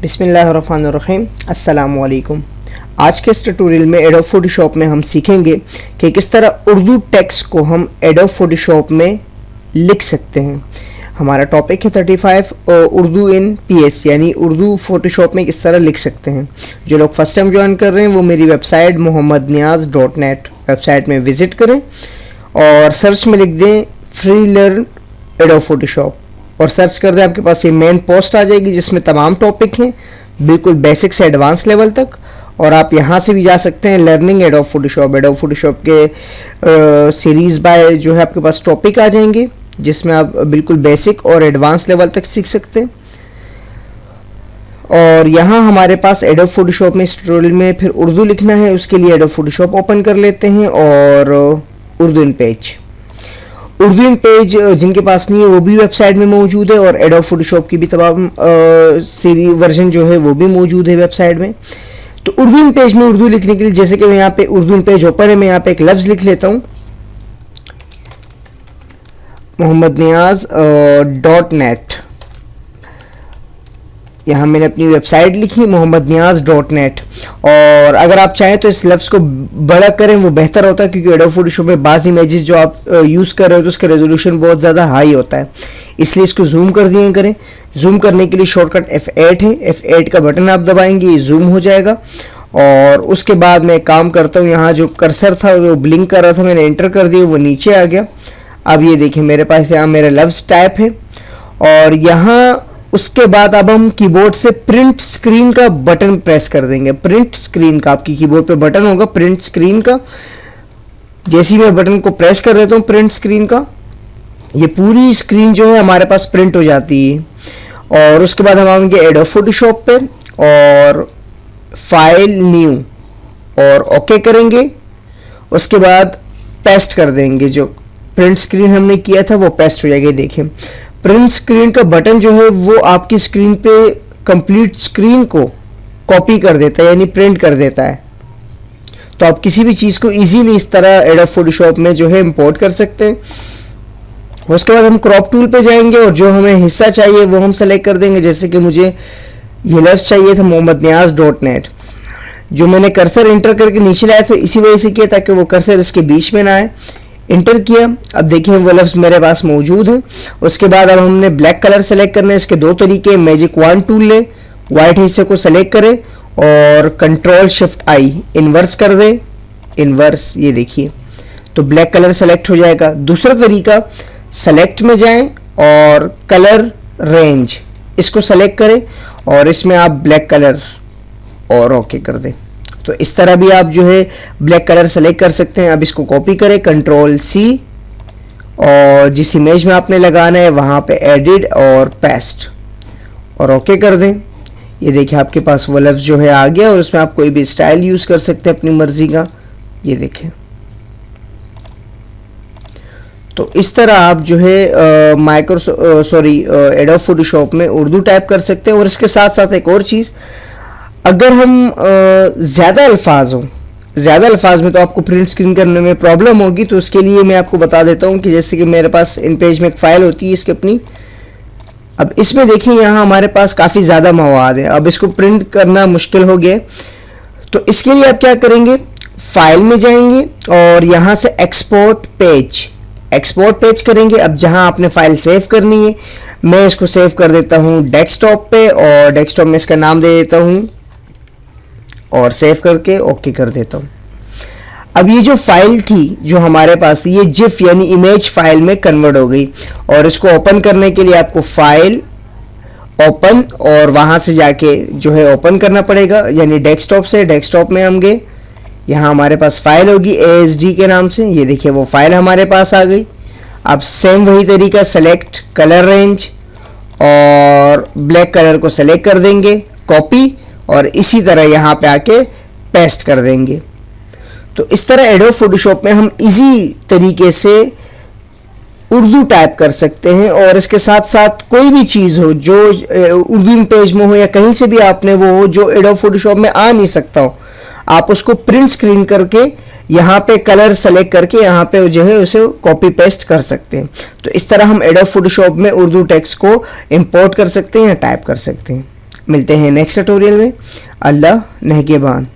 बिस्मिल्लाहिर्रहमानिर्रहीम, अस्सलामु अलैकुम। आज के इस ट्यूटोरियल में एडोब फोटोशॉप में हम सीखेंगे कि किस तरह उर्दू टेक्स्ट को हम एडोब फोटोशॉप में लिख सकते हैं। हमारा टॉपिक है 35 उर्दू इन पीएस, यानी उर्दू फोटोशॉप में किस तरह लिख सकते हैं। जो लोग फर्स्ट टाइम ज्वाइन कर रहे हैं वो मेरी वेबसाइट mohammadniyaz.net वेबसाइट में विजिट करें और सर्च में लिख दें फ्री लर्न एडोब फोटोशॉप और सर्च कर दें। आपके पास ये मेन पोस्ट आ जाएगी जिसमें तमाम टॉपिक हैं, बिल्कुल बेसिक से एडवांस लेवल तक। और आप यहाँ से भी जा सकते हैं लर्निंग एडोब फोटोशॉप के सीरीज़ बाय जो है आपके पास टॉपिक आ जाएंगे जिसमें आप बिल्कुल बेसिक और एडवांस लेवल तक सीख सकते हैं। और यहाँ हमारे पास एडोब फोटोशॉप में इस ट्यूटोरियल में फिर उर्दू लिखना है, उसके लिए एडोब फोटोशॉप ओपन कर लेते हैं और उर्दू इन पेज जिनके पास नहीं है वो भी वेबसाइट में मौजूद है और एडोब फोटोशॉप की भी तमाम सीरीज वर्जन जो है वो भी मौजूद है वेबसाइट में। तो उर्दू इन पेज में उर्दू लिखने के लिए जैसे कि मैं यहाँ पे उर्दू इन पेज ओपन है, मैं यहाँ पे एक लफ्ज़ लिख लेता हूँ mohammadniyaz.net। यहाँ मैंने अपनी वेबसाइट लिखी mohammadniyaz.net। और अगर आप चाहें तो इस लफ्ज़ को बड़ा करें वो बेहतर होता है क्योंकि एडोब फोटोशॉप में बाज़ इमेजेस जो आप यूज़ कर रहे हो तो उसका रेजोल्यूशन बहुत ज़्यादा हाई होता है, इसलिए इसको जूम कर दिया करें। जूम करने के लिए शॉर्टकट F8 है, F8 का बटन आप दबाएंगे ये जूम हो जाएगा। और उसके बाद मैं काम करता हूँ, यहाँ जो कर्सर था वो ब्लिंक कर रहा था मैंने एंटर कर दिया, वो नीचे आ गया। अब ये देखिए मेरे पास यहाँ मेरा लफ्ज़ टाइप है और यहाँ उसके बाद अब हम कीबोर्ड से प्रिंट स्क्रीन का बटन प्रेस कर देंगे। प्रिंट स्क्रीन का आपकी कीबोर्ड पे बटन होगा प्रिंट स्क्रीन का। जैसे ही मैं बटन को प्रेस कर देता हूँ प्रिंट स्क्रीन का, ये पूरी स्क्रीन जो है हमारे पास प्रिंट हो जाती है। और उसके बाद हम आएंगे एडोब फोटोशॉप पे और फाइल न्यू और ओके करेंगे। उसके बाद पेस्ट कर देंगे, जो प्रिंट स्क्रीन हमने किया था वो पेस्ट हो जाएगी। देखिए प्रिंट स्क्रीन का बटन जो है वो आपकी स्क्रीन पे कंप्लीट स्क्रीन को कॉपी कर देता है, यानी प्रिंट कर देता है। तो आप किसी भी चीज़ को इजीली इस तरह एडोब फोटोशॉप में जो है इंपोर्ट कर सकते हैं। उसके बाद हम क्रॉप टूल पे जाएंगे और जो हमें हिस्सा चाहिए वो हम सेलेक्ट कर देंगे। जैसे कि मुझे ये लफ्ज़ चाहिए था mohammadniyaz.net, जो मैंने कर्सर एंटर करके नीचे लाया था इसी वजह से किया ताकि वो कर्सर इसके बीच में ना आए। इंटर किया, अब देखिए वो लफ्ज़ मेरे पास मौजूद है। उसके बाद अब हमने ब्लैक कलर सेलेक्ट करना है। इसके दो तरीके, मैजिक वॉन्ड टूल ले, वाइट हिस्से को सेलेक्ट करें और कंट्रोल शिफ्ट आई इन्वर्स कर दे, इन्वर्स, ये देखिए तो ब्लैक कलर सेलेक्ट हो जाएगा। दूसरा तरीका, सेलेक्ट में जाएं और कलर रेंज इसको सेलेक्ट करें और इसमें आप ब्लैक कलर और ओके कर दें। तो इस तरह भी आप जो है ब्लैक कलर सेलेक्ट कर सकते हैं। अब इसको कॉपी करें कंट्रोल सी और जिस इमेज में आपने लगाना है वहाँ पे एडिट और पेस्ट और ओके कर दें। ये देखिए आपके पास वो लफ्ज़ जो है आ गया और उसमें आप कोई भी स्टाइल यूज़ कर सकते हैं अपनी मर्जी का। ये देखें, तो इस तरह आप जो है एडोब फोटोशॉप में उर्दू टाइप कर सकते हैं। और इसके साथ साथ एक और चीज़, अगर हम ज़्यादा अल्फाज में तो आपको प्रिंट स्क्रीन करने में प्रॉब्लम होगी, तो उसके लिए मैं आपको बता देता हूँ कि जैसे कि मेरे पास इन पेज में एक फ़ाइल होती है इसकी अपनी। अब इसमें देखिए यहाँ हमारे पास काफ़ी ज़्यादा मवाद है, अब इसको प्रिंट करना मुश्किल हो गया। तो इसके लिए आप क्या करेंगे, फाइल में जाएंगे और यहाँ से एक्सपोर्ट पेज करेंगे। अब जहाँ आपने फाइल सेव करनी है, मैं इसको सेव कर देता हूँ डेस्कटॉप पे और डेस्कटॉप में इसका नाम दे देता हूँ और सेव करके ओके कर देता हूँ। अब ये जो फाइल थी जो हमारे पास थी ये जिफ यानी इमेज फाइल में कन्वर्ट हो गई। और इसको ओपन करने के लिए आपको फाइल ओपन और वहाँ से जाके जो है ओपन करना पड़ेगा, यानी डेस्कटॉप से डेस्कटॉप में हम गए, यहाँ हमारे पास फाइल होगी ASD के नाम से। ये देखिए वो फाइल हमारे पास आ गई। अब सेम वही तरीका, सेलेक्ट कलर रेंज और ब्लैक कलर को सेलेक्ट कर देंगे, कॉपी और इसी तरह यहाँ पे आके पेस्ट कर देंगे। तो इस तरह एडोब फोटोशॉप में हम इजी तरीके से उर्दू टाइप कर सकते हैं, और इसके साथ साथ कोई भी चीज़ हो जो उर्दू पेज में हो या कहीं से भी आपने वो हो जो एडोब फोटोशॉप में आ नहीं सकता हो, आप उसको प्रिंट स्क्रीन करके यहाँ पे कलर सेलेक्ट करके यहाँ पे जो है उसे कॉपी पेस्ट कर सकते हैं। तो इस तरह हम एडोब फोटोशॉप में उर्दू टेक्स्ट को इंपोर्ट कर सकते हैं या टाइप कर सकते हैं। मिलते हैं नेक्स्ट ट्यूटोरियल में। अल्लाह नेगेबान।